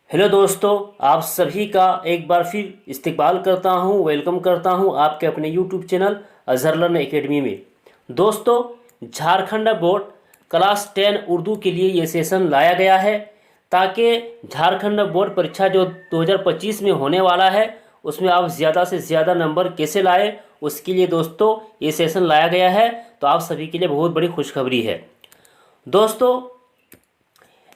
Hello दोस्तों, आप सभी का एक बार फिर इस्तकबाल करता हूं, वेलकम करता हूं आपके अपने YouTube channel Azhar learn academy में। दोस्तों, झारखंड बोर्ड क्लास 10 उर्दू के लिए ये सेशन लाया गया है ताकि झारखंड बोर्ड परीक्षा जो 2025 में होने वाला है उसमें आप ज़्यादा से ज़्यादा नंबर कैसे लाए, उसके लिए दोस्तों ये सेशन लाया गया है। तो आप सभी के लिए बहुत बड़ी खुशखबरी है। दोस्तों,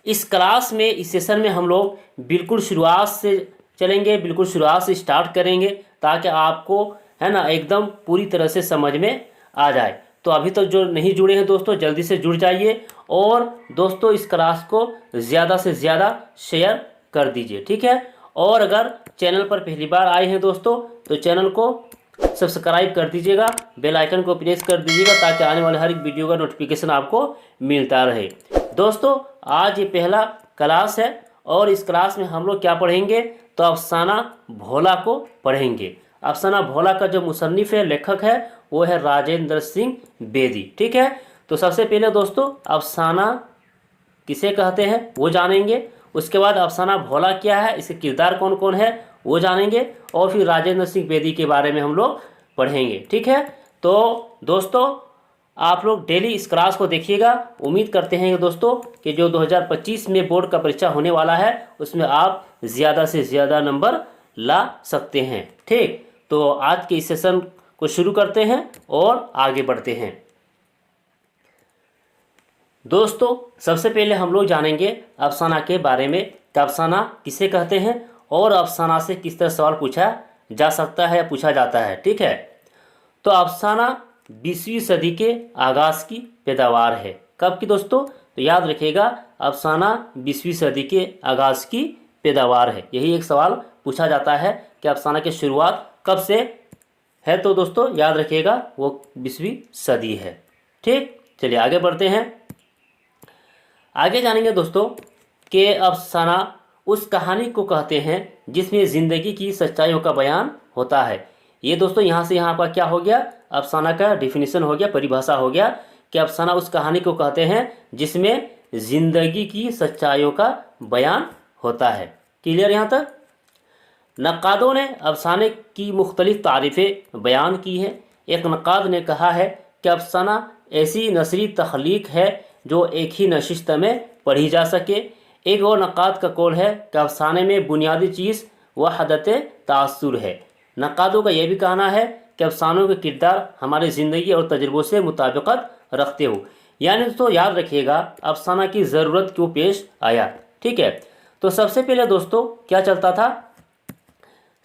इस क्लास में, इस सेशन में हम लोग बिल्कुल शुरुआत से चलेंगे, बिल्कुल शुरुआत से स्टार्ट करेंगे ताकि आपको है ना एकदम पूरी तरह से समझ में आ जाए। तो अभी तक जो नहीं जुड़े हैं दोस्तों, जल्दी से जुड़ जाइए और दोस्तों इस क्लास को ज़्यादा से ज़्यादा शेयर कर दीजिए, ठीक है। और अगर चैनल पर पहली बार आए हैं दोस्तों तो चैनल को सब्सक्राइब कर दीजिएगा, बेल आइकन को प्रेस कर दीजिएगा ताकि आने वाले हर एक वीडियो का नोटिफिकेशन आपको मिलता रहे। दोस्तों, आज ये पहला क्लास है और इस क्लास में हम लोग क्या पढ़ेंगे तो अफसाना भोला को पढ़ेंगे। अफसाना भोला का जो मुसन्निफ है, लेखक है, वो है राजेंद्र सिंह बेदी, ठीक है। तो सबसे पहले दोस्तों अफसाना किसे कहते हैं वो जानेंगे, उसके बाद अफसाना भोला क्या है, इसके किरदार कौन कौन है वो जानेंगे, और फिर राजेंद्र सिंह बेदी के बारे में हम लोग पढ़ेंगे, ठीक है। तो दोस्तों, आप लोग डेली इस क्लास को देखिएगा। उम्मीद करते हैं कि दोस्तों कि जो 2025 में बोर्ड का परीक्षा होने वाला है उसमें आप ज़्यादा से ज़्यादा नंबर ला सकते हैं, ठीक। तो आज के इस सेशन को शुरू करते हैं और आगे बढ़ते हैं। दोस्तों, सबसे पहले हम लोग जानेंगे अफसाना के बारे में कि अफसाना किसे कहते हैं और अफसाना से किस तरह सवाल पूछा जा सकता है या पूछा जाता है, ठीक है। तो अफसाना 20वीं सदी के आगाज़ की पैदावार है। कब की दोस्तों? तो याद रखिएगा, अफसाना 20वीं सदी के आगाज़ की पैदावार है। यही एक सवाल पूछा जाता है कि अफसाना की शुरुआत कब से है। तो दोस्तों याद रखिएगा वो 20वीं सदी है, ठीक। चलिए आगे बढ़ते हैं। आगे जानेंगे दोस्तों कि अफसाना उस कहानी को कहते हैं जिसमें ज़िंदगी की सच्चाइयों का बयान होता है। ये दोस्तों यहाँ से यहाँ पर क्या हो गया, अफसाना का डिफिनीशन हो गया, परिभाषा हो गया कि अफसाना उस कहानी को कहते हैं जिसमें ज़िंदगी की सच्चाइयों का बयान होता है। क्लियर यहाँ तक? नक्कादों ने अफसाने की मुख्तलिफ तारीफ़ें बयान की हैं। एक नक्काद ने कहा है कि अफसाना ऐसी नसरी तख्लीक है जो एक ही नशिस्त में पढ़ी जा सके। एक और नक्काद का कौल है कि अफसाने में बुनियादी चीज़ वहदत तासुर है। नक्कादों का यह भी कहना है कि अफसानों के किरदार हमारी ज़िंदगी और तजुर्बों से मुताबिकत रखते हो। यानी दोस्तों याद रखिएगा अफसाना की ज़रूरत क्यों पेश आया, ठीक है। तो सबसे पहले दोस्तों क्या चलता था,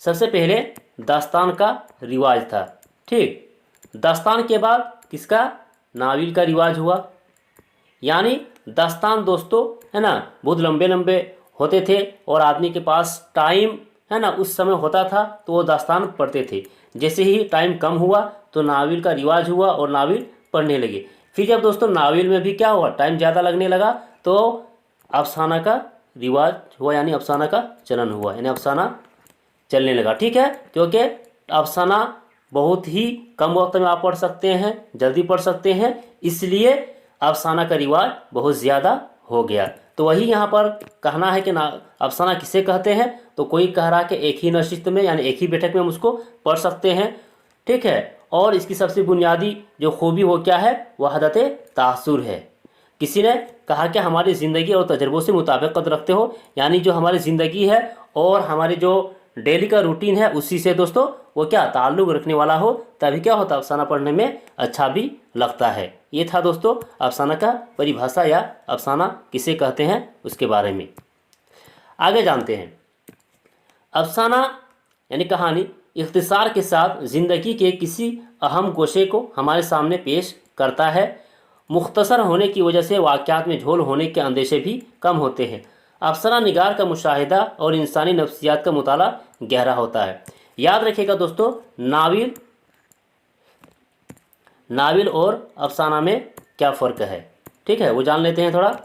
सबसे पहले दास्तान का रिवाज था, ठीक। दास्तान के बाद किसका, नाविल का रिवाज हुआ। यानी दास्तान दोस्तों है ना बहुत लंबे लंबे होते थे और आदमी के पास टाइम है ना उस समय होता था तो वो दास्तान पढ़ते थे। जैसे ही टाइम कम हुआ तो नाविल का रिवाज हुआ और नाविल पढ़ने लगे। फिर जब दोस्तों नाविल में भी क्या हुआ, टाइम ज़्यादा लगने लगा तो अफसाना का रिवाज हुआ, यानी अफसाना का चलन हुआ, यानी अफसाना चलने लगा, ठीक है। क्योंकि अफसाना बहुत ही कम वक्त में आप पढ़ सकते हैं, जल्दी पढ़ सकते हैं, इसलिए अफसाना का रिवाज बहुत ज़्यादा हो गया। तो वही यहाँ पर कहना है कि ना अफसाना किसे कहते हैं, तो कोई कह रहा है कि एक ही नशिस्त में यानी एक ही बैठक में हम उसको पढ़ सकते हैं, ठीक है। और इसकी सबसे बुनियादी जो खूबी वो क्या है, वहदत तासुर है। किसी ने कहा कि हमारी ज़िंदगी और तजुर्बों से मुताबिकत रखते हो, यानी जो हमारी ज़िंदगी है और हमारी जो डेली का रूटीन है उसी से दोस्तों वो क्या ताल्लुक़ रखने वाला हो, तभी क्या होता है अफसाना पढ़ने में अच्छा भी लगता है। ये था दोस्तों अफसाना का परिभाषा या अफसाना किसे कहते हैं उसके बारे में। आगे जानते हैं। अफसाना यानी कहानी इख्तिसार के साथ ज़िंदगी के किसी अहम गोशे को हमारे सामने पेश करता है। मुख्तसर होने की वजह से वाक़यात में झोल होने के अंदेशे भी कम होते हैं। अफसाना निगार का मुशाहिदा और इंसानी नफ्सियात का मुताला गहरा होता है। याद रखिएगा दोस्तों, नाविल और अफसाना में क्या फ़र्क है, ठीक है, वो जान लेते हैं थोड़ा।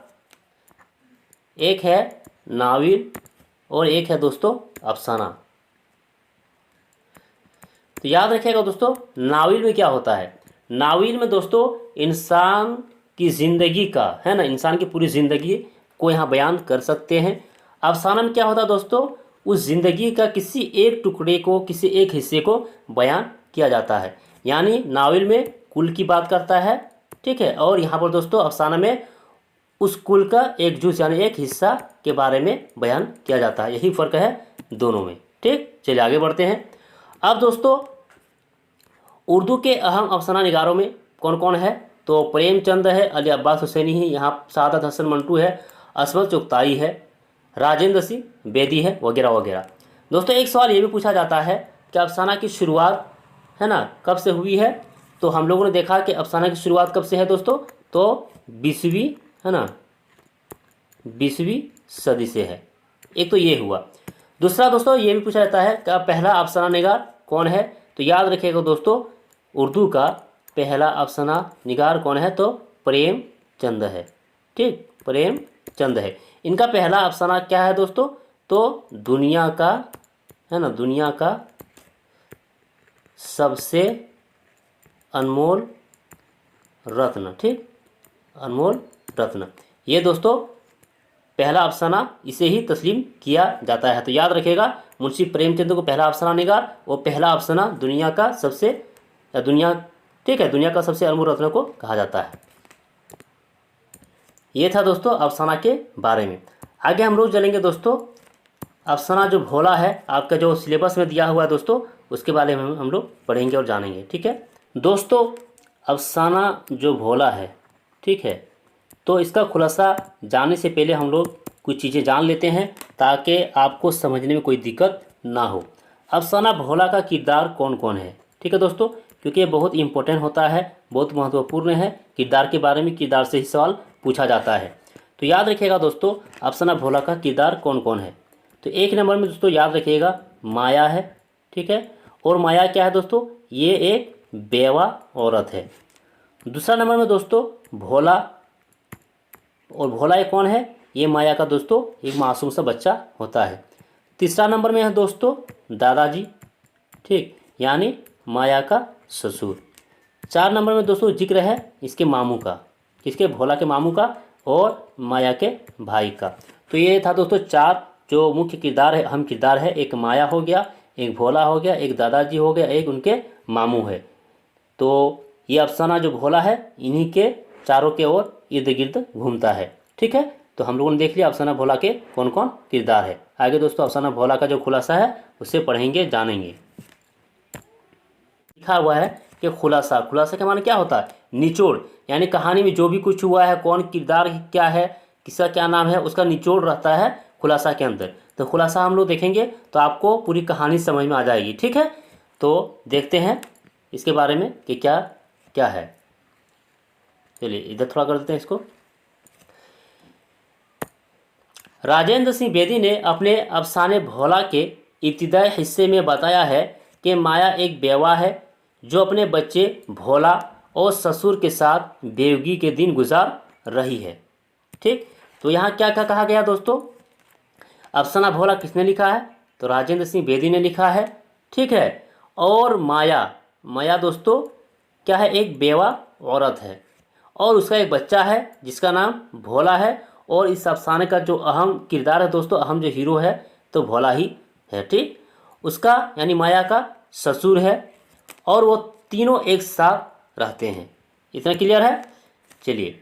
एक है नाविल और एक है दोस्तों अफसाना। तो याद रखिएगा दोस्तों, नाविल में क्या होता है, नाविल में दोस्तों इंसान की ज़िंदगी का है ना, इंसान की पूरी ज़िंदगी को यहाँ बयान कर सकते हैं। अफसाना में क्या होता है दोस्तों, उस ज़िंदगी का किसी एक टुकड़े को, किसी एक हिस्से को बयान किया जाता है। यानी नावल में कुल की बात करता है, ठीक है, और यहाँ पर दोस्तों अफसाना में उस कुल का एक जुज़ यानी एक हिस्सा के बारे में बयान किया जाता है। यही फ़र्क है दोनों में। ठीक, चलिए आगे बढ़ते हैं। अब दोस्तों उर्दू के अहम अफसाना निगारों में कौन कौन है, तो प्रेमचंद है, अली अब्बास हुसैनी है, यहाँ सादत हसन मंटू है, असमत चुगताई है, राजेंद्र सिंह बेदी है, वगैरह वगैरह। दोस्तों एक सवाल ये भी पूछा जाता है कि अफसाना की शुरुआत है ना कब से हुई है, तो हम लोगों ने देखा कि अफसाना की शुरुआत कब से है दोस्तों, तो 20वीं है ना 20वीं सदी से है। एक तो ये हुआ। दूसरा दोस्तों ये भी पूछा जाता है कि पहला अफसाना निगार कौन है, तो याद रखिएगा दोस्तों उर्दू का पहला अफसाना निगार कौन है, तो प्रेमचंद है। ठीक, प्रेमचंद है। इनका पहला अफसाना क्या है दोस्तों, तो दुनिया का है ना दुनिया का सबसे अनमोल रत्न। ठीक, अनमोल रत्न, ये दोस्तों पहला अफसाना इसे ही तस्लीम किया जाता है। तो याद रखिएगा मुंशी प्रेमचंद को पहला अफसाना निगार और पहला अफसाना दुनिया का सबसे दुनिया ठीक है दुनिया का सबसे अनमोल रत्न को कहा जाता है। ये था दोस्तों अफसाना के बारे में। आगे हम लोग चलेंगे दोस्तों, अफसाना जो भोला है आपका जो सिलेबस में दिया हुआ है दोस्तों, उसके बारे में हम लोग पढ़ेंगे और जानेंगे। ठीक है दोस्तों, अफसाना जो भोला है, ठीक है, तो इसका खुलासा जानने से पहले हम लोग कुछ चीज़ें जान लेते हैं ताकि आपको समझने में कोई दिक्कत ना हो। अफसाना भोला का किरदार कौन कौन है, ठीक है दोस्तों, क्योंकि ये बहुत इंपॉर्टेंट होता है, बहुत महत्वपूर्ण है। किरदार के बारे में किरदार से ही सवाल पूछा जाता है। तो याद रखिएगा दोस्तों अफसाना भोला का किरदार कौन कौन है। तो एक नंबर में दोस्तों याद रखिएगा माया है, ठीक है, और माया क्या है दोस्तों, ये एक बेवा औरत है। दूसरा नंबर में दोस्तों भोला, और भोला ये कौन है, ये माया का दोस्तों एक मासूम सा बच्चा होता है। तीसरा नंबर में है दोस्तों दादाजी, ठीक, यानी माया का ससुर। 4 नंबर में दोस्तों जिक्र है इसके मामू का, किसके, भोला के मामू का और माया के भाई का। तो ये था दोस्तों 4 जो मुख्य किरदार है, अहम किरदार है। एक माया हो गया, एक भोला हो गया, एक दादाजी हो गया, एक उनके मामू है। तो ये अफसाना जो भोला है इन्हीं के चारों के ओर इर्द गिर्द घूमता है। ठीक है, तो हम लोगों ने देख लिया अफसाना भोला के कौन कौन किरदार है। आगे दोस्तों अफसाना भोला का जो खुलासा है उसे पढ़ेंगे, जानेंगे। लिखा हुआ है कि खुलासा, खुलासा के माने क्या होता है, निचोड़, यानी कहानी में जो भी कुछ हुआ है, कौन किरदार क्या है, किसका क्या नाम है, उसका निचोड़ रहता है खुलासा के अंदर। तो खुलासा हम लोग देखेंगे तो आपको पूरी कहानी समझ में आ जाएगी। ठीक है, तो देखते हैं इसके बारे में कि क्या क्या है। चलिए इधर थोड़ा कर देते हैं इसको। राजेंद्र सिंह बेदी ने अपने अफसाने भोला के इब्तिदाई हिस्से में बताया है कि माया एक बेवा है जो अपने बच्चे भोला और ससुर के साथ बेवगी के दिन गुजार रही है। ठीक, तो यहाँ क्या क्या कहा गया दोस्तों, अफसाना भोला किसने लिखा है, तो राजेंद्र सिंह बेदी ने लिखा है। ठीक है, और माया, माया दोस्तों क्या है, एक बेवा औरत है और उसका एक बच्चा है जिसका नाम भोला है। और इस अफसाने का जो अहम किरदार है दोस्तों, अहम जो हीरो है तो भोला ही है। ठीक, उसका यानी माया का ससुर है और वो तीनों एक साथ रहते हैं। इतना क्लियर है। चलिए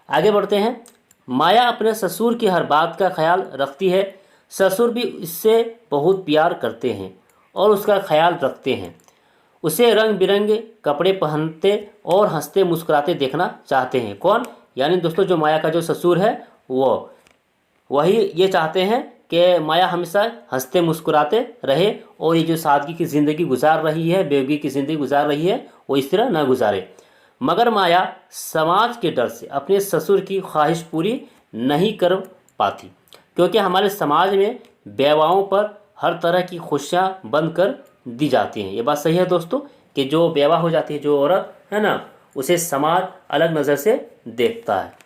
आगे बढ़ते हैं। माया अपने ससुर की हर बात का ख्याल रखती है, ससुर भी इससे बहुत प्यार करते हैं और उसका ख्याल रखते हैं। उसे रंग बिरंगे कपड़े पहनते और हंसते मुस्कुराते देखना चाहते हैं। कौन, यानी दोस्तों जो माया का जो ससुर है वो वही ये चाहते हैं कि माया हमेशा हंसते मुस्कुराते रहे और ये जो सादगी की ज़िंदगी गुजार रही है, बेवगी की ज़िंदगी गुजार रही है, वो इस तरह ना गुजारे। मगर माया समाज के डर से अपने ससुर की ख्वाहिश पूरी नहीं कर पाती, क्योंकि हमारे समाज में बेवाओं पर हर तरह की खुशियाँ बंद कर दी जाती हैं। ये बात सही है दोस्तों कि जो बेवा हो जाती है जो औरत है ना, उसे समाज अलग नज़र से देखता है।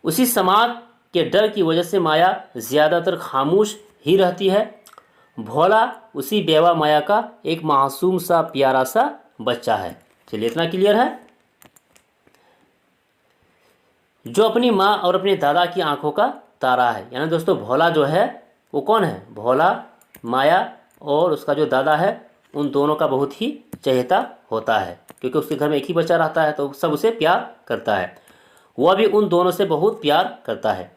उसी समाज के डर की वजह से माया ज़्यादातर खामोश ही रहती है। भोला उसी बेवा माया का एक मासूम सा प्यारा सा बच्चा है। चलिए इतना क्लियर है, जो अपनी माँ और अपने दादा की आंखों का तारा है। यानी दोस्तों भोला जो है वो कौन है, भोला माया और उसका जो दादा है उन दोनों का बहुत ही चहेता होता है, क्योंकि उसके घर में एक ही बच्चा रहता है तो सब उसे प्यार करता है। वह भी उन दोनों से बहुत प्यार करता है।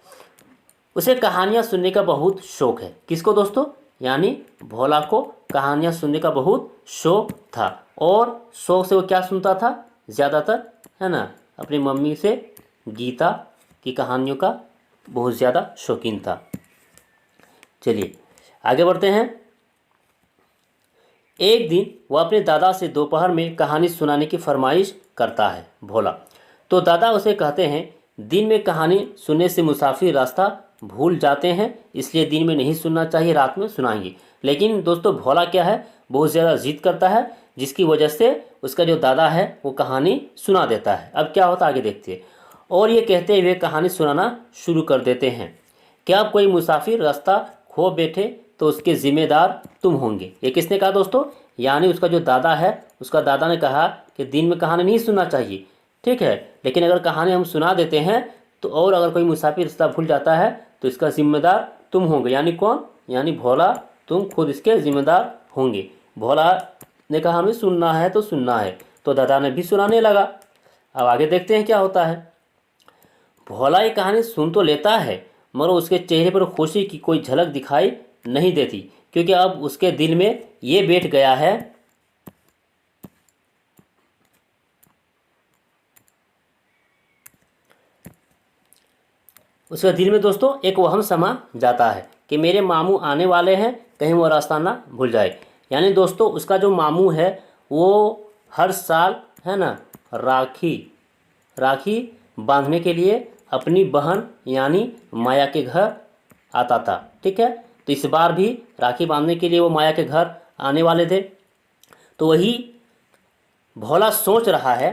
उसे कहानियाँ सुनने का बहुत शौक है। किसको दोस्तों, यानी भोला को कहानियाँ सुनने का बहुत शौक था। और शौक से वो क्या सुनता था ज़्यादातर, है ना, अपनी मम्मी से गीता की कहानियों का बहुत ज़्यादा शौकीन था। चलिए आगे बढ़ते हैं। एक दिन वह अपने दादा से दोपहर में कहानी सुनाने की फरमाइश करता है भोला। तो दादा उसे कहते हैं, दिन में कहानी सुनने से मुसाफिर रास्ता भूल जाते हैं, इसलिए दिन में नहीं सुनना चाहिए, रात में सुनाएंगे। लेकिन दोस्तों भोला क्या है, बहुत ज़्यादा जिद करता है, जिसकी वजह से उसका जो दादा है वो कहानी सुना देता है। अब क्या होता है आगे देखते हैं। और ये कहते हुए कहानी सुनाना शुरू कर देते हैं कि अब कोई मुसाफिर रास्ता खो बैठे तो उसके ज़िम्मेदार तुम होंगे। ये किसने कहा दोस्तों, यानी उसका जो दादा है, उसका दादा ने कहा कि दिन में कहानी नहीं सुनना चाहिए, ठीक है, लेकिन अगर कहानी हम सुना देते हैं तो और अगर कोई मुसाफिर रास्ता भूल जाता है तो इसका ज़िम्मेदार तुम होंगे। यानी कौन, यानी भोला, तुम खुद इसके ज़िम्मेदार होंगे। भोला ने कहा हमें सुनना है तो सुनना है, तो दादा ने भी सुनाने लगा। अब आगे देखते हैं क्या होता है। भोला ये कहानी सुन तो लेता है, मगर उसके चेहरे पर खुशी की कोई झलक दिखाई नहीं देती, क्योंकि अब उसके दिल में ये बैठ गया है उसके दिल में दोस्तों एक वहम समा जाता है कि मेरे मामू आने वाले हैं, कहीं वो रास्ता ना भूल जाए। यानी दोस्तों उसका जो मामू है वो हर साल, है ना, राखी बांधने के लिए अपनी बहन यानी माया के घर आता था, ठीक है। तो इस बार भी राखी बांधने के लिए वो माया के घर आने वाले थे। तो वही भोला सोच रहा है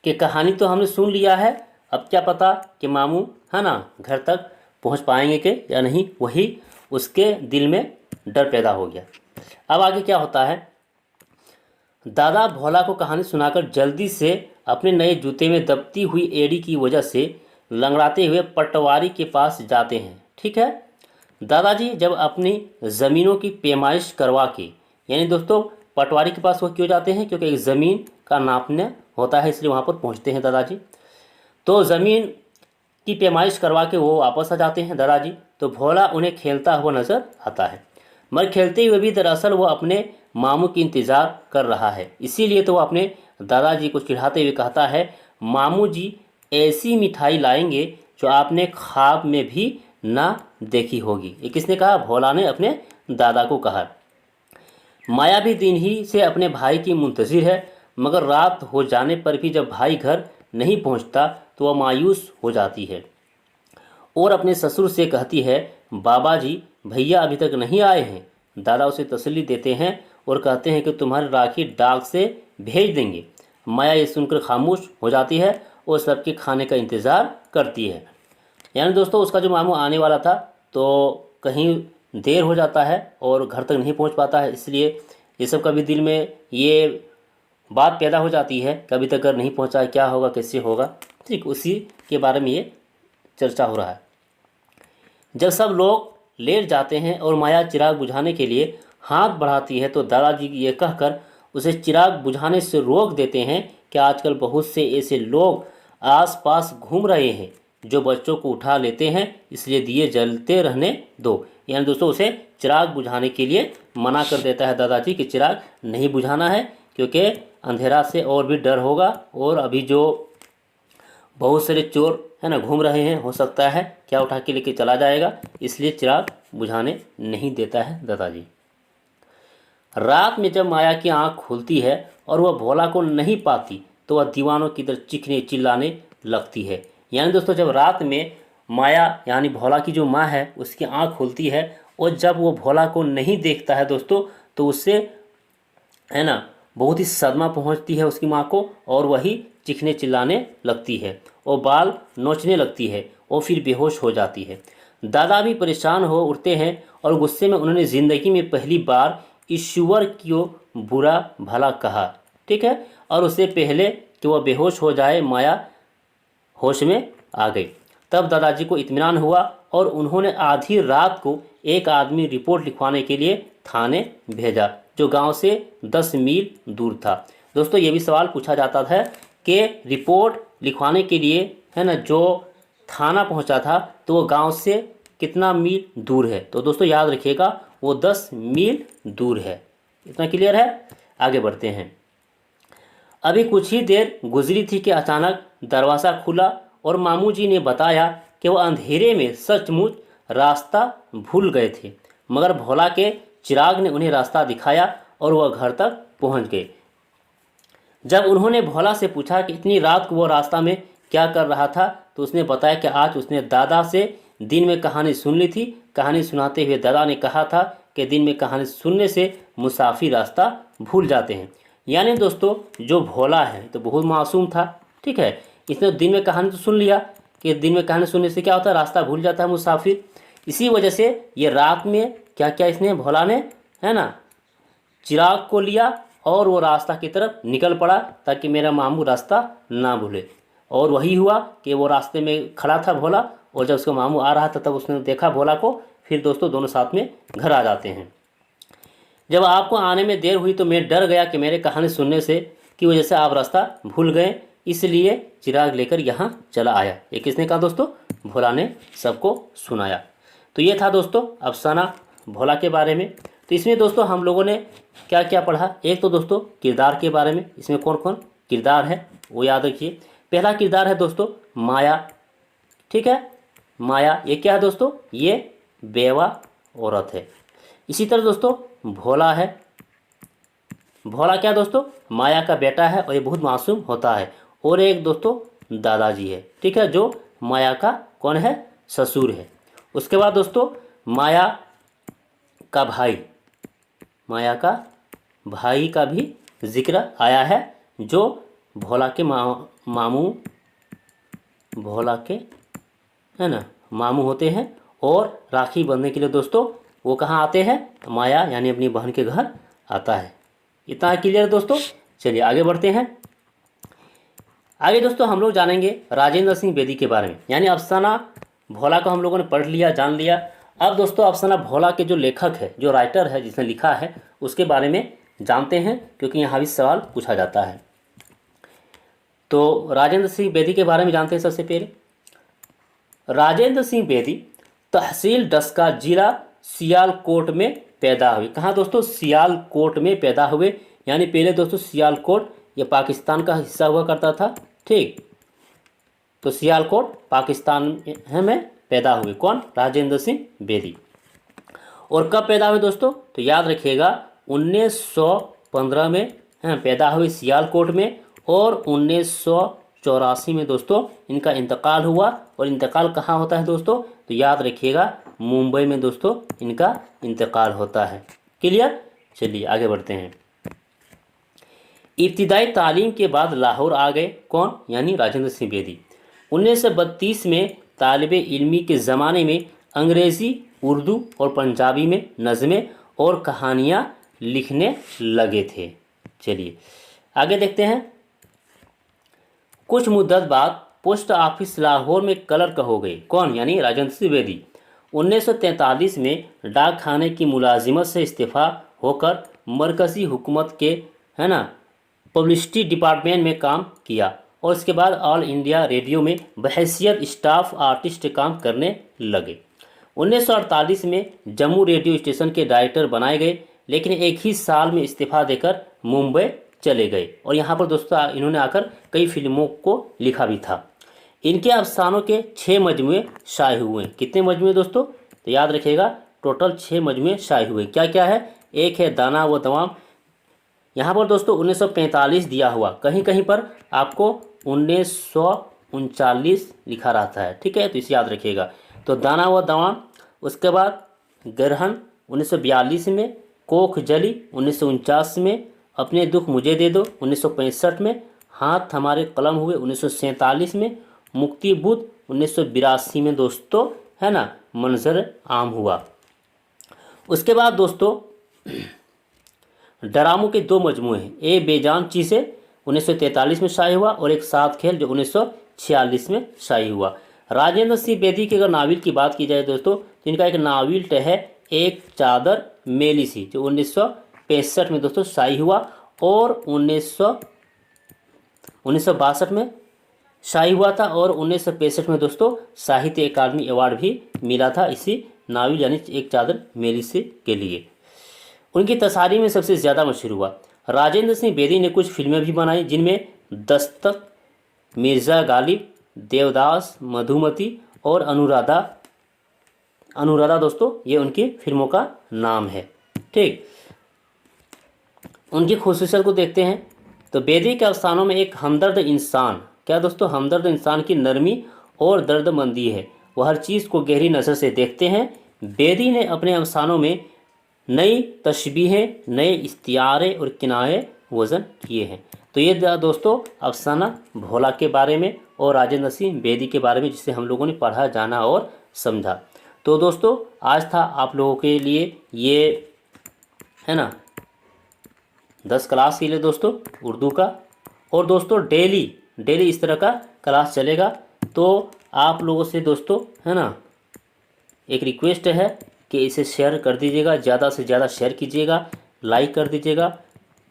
कि कहानी तो हमने सुन लिया है, अब क्या पता कि मामू, है ना, घर तक पहुंच पाएंगे कि या नहीं। वही उसके दिल में डर पैदा हो गया। अब आगे क्या होता है। दादा भोला को कहानी सुनाकर जल्दी से अपने नए जूते में दबती हुई एड़ी की वजह से लंगड़ाते हुए पटवारी के पास जाते हैं, ठीक है। दादाजी जब अपनी ज़मीनों की पैमाइश करवा के, यानी दोस्तों पटवारी के पास वो क्यों जाते हैं, क्योंकि एक ज़मीन का नापने होता है, इसलिए वहाँ पर पहुँचते हैं दादाजी। तो ज़मीन की पैमाइश करवा के वो वापस आ जाते हैं दादाजी। तो भोला उन्हें खेलता हुआ नज़र आता है, मगर खेलते हुए भी दरअसल वो अपने मामू की इंतज़ार कर रहा है। इसीलिए तो वो अपने दादाजी को चिढ़ाते हुए कहता है, मामू जी ऐसी मिठाई लाएंगे जो आपने ख्वाब में भी ना देखी होगी। ये किसने कहा, भोला ने अपने दादा को कहा। माया भी दिन ही से अपने भाई की मुंतज़िर है, मगर रात हो जाने पर भी जब भाई घर नहीं पहुंचता तो वह मायूस हो जाती है और अपने ससुर से कहती है, बाबा जी भैया अभी तक नहीं आए हैं। दादा उसे तसल्ली देते हैं और कहते हैं कि तुम्हारी राखी डाक से भेज देंगे। माया ये सुनकर खामोश हो जाती है और सबके खाने का इंतज़ार करती है। यानी दोस्तों उसका जो मामू आने वाला था तो कहीं देर हो जाता है और घर तक नहीं पहुंच पाता है, इसलिए ये सब कभी दिल में ये बात पैदा हो जाती है, कभी तक अगर नहीं पहुंचा है क्या होगा, कैसे होगा, ठीक उसी के बारे में ये चर्चा हो रहा है। जब सब लोग लेट जाते हैं और माया चिराग बुझाने के लिए हाथ बढ़ाती है तो दादाजी ये कहकर उसे चिराग बुझाने से रोक देते हैं कि आजकल बहुत से ऐसे लोग आसपास घूम रहे हैं जो बच्चों को उठा लेते हैं, इसलिए दिए जलते रहने दो। यानी दोस्तों उसे चिराग बुझाने के लिए मना कर देता है दादाजी कि चिराग नहीं बुझाना है, क्योंकि अंधेरा से और भी डर होगा और अभी जो बहुत सारे चोर है ना घूम रहे हैं, हो सकता है क्या उठा के लेके चला जाएगा, इसलिए चिराग बुझाने नहीं देता है दादाजी। रात में जब माया की आंख खुलती है और वह भोला को नहीं पाती तो वह दीवानों की तरह चीखने चिल्लाने लगती है। यानी दोस्तों जब रात में माया यानी भोला की जो माँ है उसकी आंख खुलती है और जब वो भोला को नहीं देखता है दोस्तों तो उससे, है ना, बहुत ही सदमा पहुंचती है उसकी माँ को और वही चीखने चिल्लाने लगती है और बाल नोचने लगती है और फिर बेहोश हो जाती है। दादा भी परेशान हो उठते हैं और गुस्से में उन्होंने ज़िंदगी में पहली बार ईश्वर को बुरा भला कहा, ठीक है, और उससे पहले कि वह बेहोश हो जाए माया होश में आ गई। तब दादाजी को इत्मीनान हुआ और उन्होंने आधी रात को एक आदमी रिपोर्ट लिखवाने के लिए थाने भेजा, जो गांव से 10 मील दूर था। दोस्तों ये भी सवाल पूछा जाता था कि रिपोर्ट लिखवाने के लिए, है ना, जो थाना पहुंचा था तो वो गांव से कितना मील दूर है। तो दोस्तों याद रखिएगा वो 10 मील दूर है। इतना क्लियर है। आगे बढ़ते हैं। अभी कुछ ही देर गुजरी थी कि अचानक दरवाज़ा खुला और मामू जी ने बताया कि वह अंधेरे में सचमुच रास्ता भूल गए थे, मगर भोला के चिराग ने उन्हें रास्ता दिखाया और वह घर तक पहुंच गए। जब उन्होंने भोला से पूछा कि इतनी रात को वो रास्ता में क्या कर रहा था, तो उसने बताया कि आज उसने दादा से दिन में कहानी सुन ली थी। कहानी सुनाते हुए दादा ने कहा था कि दिन में कहानी सुनने से मुसाफिर रास्ता भूल जाते हैं। यानी दोस्तों जो भोला है तो बहुत मासूम था, ठीक है। इसने दिन में कहानी तो सुन लिया कि दिन में कहानी सुनने से क्या होता है, रास्ता भूल जाता है मुसाफिर। इसी वजह से ये रात में क्या क्या इसने भोला ने, है ना, चिराग को लिया और वो रास्ता की तरफ निकल पड़ा ताकि मेरा मामू रास्ता ना भूले। और वही हुआ कि वो रास्ते में खड़ा था भोला, और जब उसका मामू आ रहा था तब उसने देखा भोला को। फिर दोस्तों दोनों साथ में घर आ जाते हैं। जब आपको आने में देर हुई तो मैं डर गया कि मेरे कहानी सुनने से की वजह से आप रास्ता भूल गए, इसलिए चिराग लेकर यहाँ चला आया। ये किसने कहा दोस्तों? भोला ने सबको सुनाया। तो ये था दोस्तों अफसाना भोला के बारे में। तो इसमें दोस्तों हम लोगों ने क्या क्या पढ़ा? एक तो दोस्तों किरदार के बारे में, इसमें कौन कौन किरदार है वो याद रखिए। पहला किरदार है दोस्तों माया, ठीक है। माया ये क्या है दोस्तों? ये बेवा औरत है। इसी तरह दोस्तों भोला है। भोला क्या दोस्तों? माया का बेटा है और ये बहुत मासूम होता है। और एक दोस्तों दादाजी है, ठीक है, जो माया का कौन है? ससुर है। उसके बाद दोस्तों माया का भाई, माया का भाई का भी जिक्र आया है, जो भोला के मामू, भोला के, है ना, मामू होते हैं। और राखी बंधने के लिए दोस्तों वो कहाँ आते हैं? माया यानी अपनी बहन के घर आता है। इतना क्लियर दोस्तों। चलिए आगे बढ़ते हैं। आगे दोस्तों हम लोग जानेंगे राजेंद्र सिंह बेदी के बारे में। यानी अफसाना भोला को हम लोगों ने पढ़ लिया, जान लिया। अब दोस्तों अफसाना भोला के जो लेखक है, जो राइटर है, जिसने लिखा है, उसके बारे में जानते हैं, क्योंकि यहाँ भी सवाल पूछा जाता है। तो राजेंद्र सिंह बेदी के बारे में जानते हैं। सबसे पहले राजेंद्र सिंह बेदी तहसील डस्का, जिला सियालकोट में पैदा हुए। कहाँ दोस्तों? सियालकोट में पैदा हुए। यानी पहले दोस्तों सियालकोट ये पाकिस्तान का हिस्सा हुआ करता था, ठीक। तो सियालकोट पाकिस्तान में पैदा हुए। कौन? राजेंद्र सिंह बेदी। और कब पैदा हुए दोस्तों? तो याद रखिएगा 1915 में पैदा हुए सियालकोट में। और 1984 में दोस्तों इनका इंतकाल हुआ। और इंतकाल कहाँ होता है दोस्तों? तो याद रखिएगा मुंबई में दोस्तों इनका इंतकाल होता है। क्लियर? चलिए आगे बढ़ते हैं। इब्तिदाई तालीम के बाद लाहौर आ गए। कौन? यानी राजेंद्र सिंह बेदी। 1932 में तालिबे इल्मी के ज़माने में अंग्रेज़ी, उर्दू और पंजाबी में नज़में और कहानियाँ लिखने लगे थे। चलिए आगे देखते हैं। कुछ मुद्दत बाद पोस्ट ऑफिस लाहौर में क्लर्क हो गए। कौन? यानी राजेंद्र सिंह बेदी। 1943 में डाक खाने की मुलाजिमत से इस्तीफ़ा होकर मरकज़ी हुकूमत के, है ना, पब्लिसिटी डिपार्टमेंट में काम किया। और इसके बाद ऑल इंडिया रेडियो में बहैसियत स्टाफ आर्टिस्ट काम करने लगे। 1948 में जम्मू रेडियो स्टेशन के डायरेक्टर बनाए गए, लेकिन एक ही साल में इस्तीफ़ा देकर मुंबई चले गए। और यहाँ पर दोस्तों इन्होंने आकर कई फिल्मों को लिखा भी था। इनके अफसानों के 6 मजमूए शाये हुए। कितने मजमूए दोस्तों? तो याद रखिएगा टोटल 6 मजमूए शाये हुए। क्या क्या है? एक है दाना व दवाम। यहाँ पर दोस्तों 1945 दिया हुआ, कहीं कहीं पर आपको 1939 लिखा रहता है, ठीक है, तो इसे याद रखिएगा। तो दाना व दवाम। उसके बाद ग्रहण 1942 में, कोख जली 1949 में, अपने दुख मुझे दे दो 1965 में, हाथ हमारे कलम हुए 1947 में, मुक्ति बुद्ध 1982 में दोस्तों, है ना, मंजर आम हुआ। उसके बाद दोस्तों ड्रामों के 2 मजमूए हैं। ए बेजान चीज़ें 1943 में शाये हुआ और एक सात खेल जो 1946 में शाये हुआ। राजेंद्र सिंह बेदी की अगर नावल की बात की जाए दोस्तों, तो इनका एक नावल है एक चादर मेली सी, जो 1965 में दोस्तों शाही हुआ, और 1962 में शाही हुआ था, और 1965 में दोस्तों साहित्य अकादमी अवार्ड भी मिला था इसी नावल यानी एक चादर मेली से के लिए। उनकी तसारी में सबसे ज़्यादा मशहूर हुआ। राजेंद्र सिंह बेदी ने कुछ फिल्में भी बनाई, जिनमें दस्तक, मिर्ज़ा गालिब, देवदास, मधुमती और अनुराधा अनुराधा दोस्तों ये उनकी फिल्मों का नाम है। ठीक, उनकी खुसूसियत को देखते हैं। तो बेदी के अफसानों में एक हमदर्द इंसान, क्या दोस्तों, हमदर्द इंसान की नरमी और दर्दमंदी है। वह हर चीज़ को गहरी नज़र से देखते हैं। बेदी ने अपने अफसानों में नई तशबीहें, नए इस्तियारे और किनाए वज़न किए हैं। तो ये दोस्तों अफसाना भोला के बारे में और राजेंद्र सिंह बेदी के बारे में, जिसे हम लोगों ने पढ़ा, जाना और समझा। तो दोस्तों आज था आप लोगों के लिए ये, है ना, 10 क्लास के लिए दोस्तों उर्दू का। और दोस्तों डेली इस तरह का क्लास चलेगा। तो आप लोगों से दोस्तों, है ना, एक रिक्वेस्ट है कि इसे शेयर कर दीजिएगा, ज़्यादा से ज़्यादा शेयर कीजिएगा, लाइक कर दीजिएगा।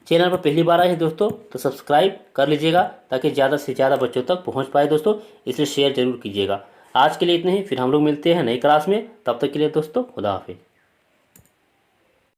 चैनल पर पहली बार आए हैं दोस्तों तो सब्सक्राइब कर लीजिएगा, ताकि ज़्यादा से ज़्यादा बच्चों तक पहुंच पाए दोस्तों, इसलिए शेयर जरूर कीजिएगा। आज के लिए इतने ही, फिर हम लोग मिलते हैं नई क्लास में। तब तक के लिए दोस्तों खुदा हाफिज़।